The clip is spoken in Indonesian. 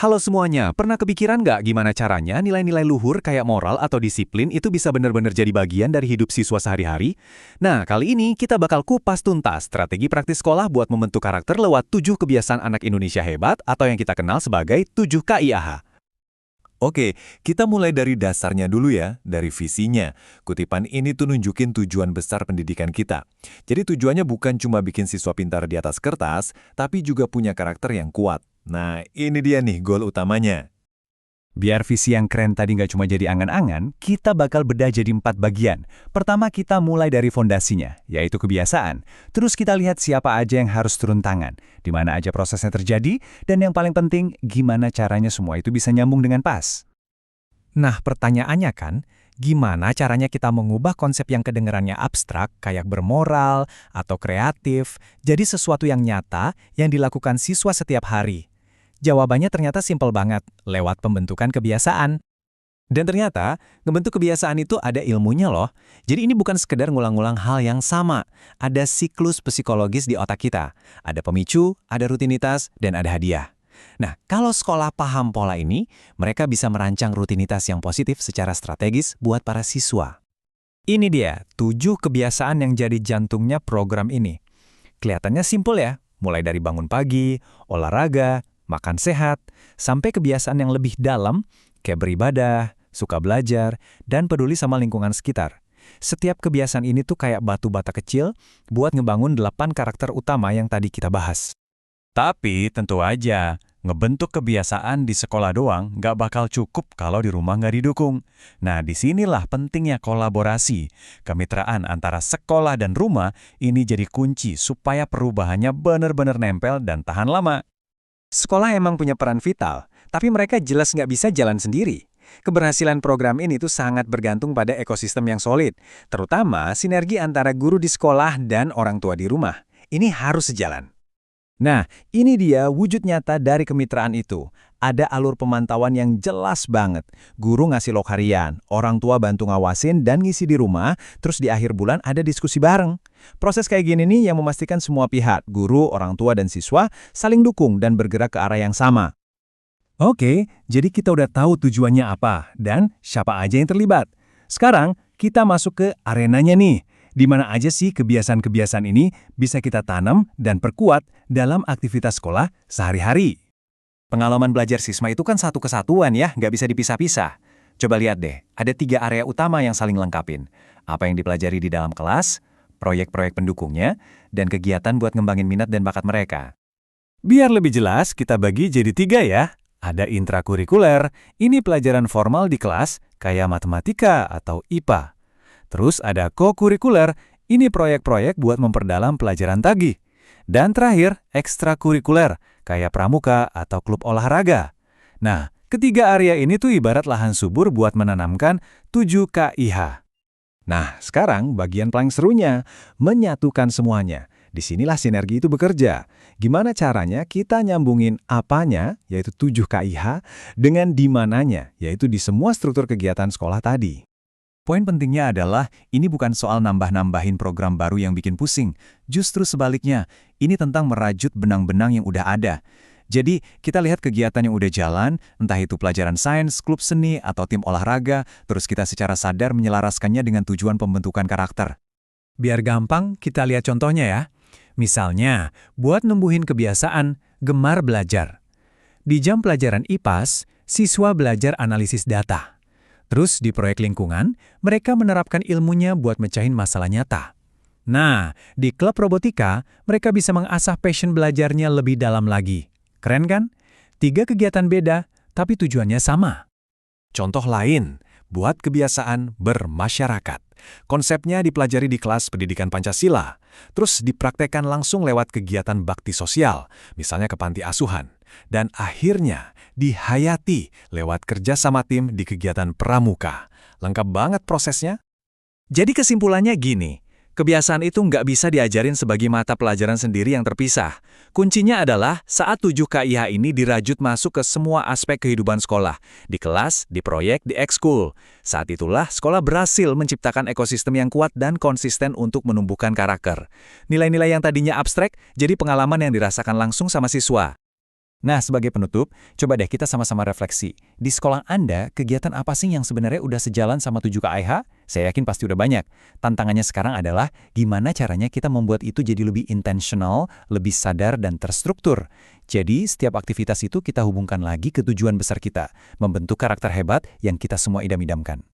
Halo semuanya, pernah kepikiran nggak gimana caranya nilai-nilai luhur kayak moral atau disiplin itu bisa benar-benar jadi bagian dari hidup siswa sehari-hari? Nah, kali ini kita bakal kupas tuntas strategi praktis sekolah buat membentuk karakter lewat 7 kebiasaan anak Indonesia hebat atau yang kita kenal sebagai 7 KIAH. Oke, kita mulai dari dasarnya dulu ya, dari visinya. Kutipan ini tuh nunjukin tujuan besar pendidikan kita. Jadi tujuannya bukan cuma bikin siswa pintar di atas kertas, tapi juga punya karakter yang kuat. Nah, ini dia nih goal utamanya. Biar visi yang keren tadi nggak cuma jadi angan-angan, kita bakal bedah jadi 4 bagian. Pertama kita mulai dari fondasinya, yaitu kebiasaan. Terus kita lihat siapa aja yang harus turun tangan, di mana aja prosesnya terjadi, dan yang paling penting, gimana caranya semua itu bisa nyambung dengan pas. Nah, pertanyaannya kan, gimana caranya kita mengubah konsep yang kedengarannya abstrak, kayak bermoral atau kreatif, jadi sesuatu yang nyata yang dilakukan siswa setiap hari? Jawabannya ternyata simpel banget, lewat pembentukan kebiasaan. Dan ternyata, ngebentuk kebiasaan itu ada ilmunya loh. Jadi ini bukan sekedar ngulang-ngulang hal yang sama. Ada siklus psikologis di otak kita. Ada pemicu, ada rutinitas, dan ada hadiah. Nah, kalau sekolah paham pola ini, mereka bisa merancang rutinitas yang positif secara strategis buat para siswa. Ini dia, 7 kebiasaan yang jadi jantungnya program ini. Kelihatannya simpel ya, mulai dari bangun pagi, olahraga, makan sehat, sampai kebiasaan yang lebih dalam, kayak beribadah, suka belajar, dan peduli sama lingkungan sekitar. Setiap kebiasaan ini tuh kayak batu bata kecil buat ngebangun 8 karakter utama yang tadi kita bahas. Tapi tentu aja, ngebentuk kebiasaan di sekolah doang nggak bakal cukup kalau di rumah nggak didukung. Nah, disinilah pentingnya kolaborasi. Kemitraan antara sekolah dan rumah ini jadi kunci supaya perubahannya benar-benar nempel dan tahan lama. Sekolah emang punya peran vital, tapi mereka jelas nggak bisa jalan sendiri. Keberhasilan program ini tuh sangat bergantung pada ekosistem yang solid, terutama sinergi antara guru di sekolah dan orang tua di rumah. Ini harus sejalan. Nah, ini dia wujud nyata dari kemitraan itu. Ada alur pemantauan yang jelas banget. Guru ngasih log harian, orang tua bantu ngawasin dan ngisi di rumah, terus di akhir bulan ada diskusi bareng. Proses kayak gini nih yang memastikan semua pihak, guru, orang tua, dan siswa, saling dukung dan bergerak ke arah yang sama. Oke, jadi kita udah tahu tujuannya apa dan siapa aja yang terlibat. Sekarang, kita masuk ke arenanya nih. Di mana aja sih kebiasaan-kebiasaan ini bisa kita tanam dan perkuat dalam aktivitas sekolah sehari-hari. Pengalaman belajar sisma itu kan satu kesatuan ya, nggak bisa dipisah-pisah. Coba lihat deh, ada 3 area utama yang saling lengkapin. Apa yang dipelajari di dalam kelas, proyek-proyek pendukungnya, dan kegiatan buat ngembangin minat dan bakat mereka. Biar lebih jelas, kita bagi jadi 3 ya. Ada intrakurikuler, ini pelajaran formal di kelas, kayak matematika atau IPA. Terus ada kokurikuler, ini proyek-proyek buat memperdalam pelajaran tagih. Dan terakhir, ekstrakurikuler, kayak pramuka atau klub olahraga. Nah, ketiga area ini tuh ibarat lahan subur buat menanamkan 7 KIH. Nah, sekarang bagian paling serunya, menyatukan semuanya. Disinilah sinergi itu bekerja. Gimana caranya kita nyambungin apanya, yaitu 7 KIH, dengan dimananya, yaitu di semua struktur kegiatan sekolah tadi. Poin pentingnya adalah, ini bukan soal nambah-nambahin program baru yang bikin pusing. Justru sebaliknya, ini tentang merajut benang-benang yang udah ada. Jadi, kita lihat kegiatan yang udah jalan, entah itu pelajaran sains, klub seni, atau tim olahraga, terus kita secara sadar menyelaraskannya dengan tujuan pembentukan karakter. Biar gampang, kita lihat contohnya ya. Misalnya, buat numbuhin kebiasaan, gemar belajar. Di jam pelajaran IPAS, siswa belajar analisis data. Terus di proyek lingkungan, mereka menerapkan ilmunya buat mecahin masalah nyata. Nah, di klub robotika, mereka bisa mengasah passion belajarnya lebih dalam lagi. Keren kan? 3 kegiatan beda, tapi tujuannya sama. Contoh lain, buat kebiasaan bermasyarakat. Konsepnya dipelajari di kelas pendidikan Pancasila, terus dipraktekkan langsung lewat kegiatan bakti sosial, misalnya ke panti asuhan. Dan akhirnya dihayati lewat kerja sama tim di kegiatan pramuka. Lengkap banget prosesnya. Jadi kesimpulannya gini, kebiasaan itu nggak bisa diajarin sebagai mata pelajaran sendiri yang terpisah. Kuncinya adalah saat 7 KIH ini dirajut masuk ke semua aspek kehidupan sekolah, di kelas, di proyek, di ekskul. Saat itulah sekolah berhasil menciptakan ekosistem yang kuat dan konsisten untuk menumbuhkan karakter. Nilai-nilai yang tadinya abstrak jadi pengalaman yang dirasakan langsung sama siswa. Nah, sebagai penutup, coba deh kita sama-sama refleksi. Di sekolah Anda, kegiatan apa sih yang sebenarnya udah sejalan sama 7KIH? Saya yakin pasti udah banyak. Tantangannya sekarang adalah gimana caranya kita membuat itu jadi lebih intentional, lebih sadar, dan terstruktur. Jadi, setiap aktivitas itu kita hubungkan lagi ke tujuan besar kita, membentuk karakter hebat yang kita semua idam-idamkan.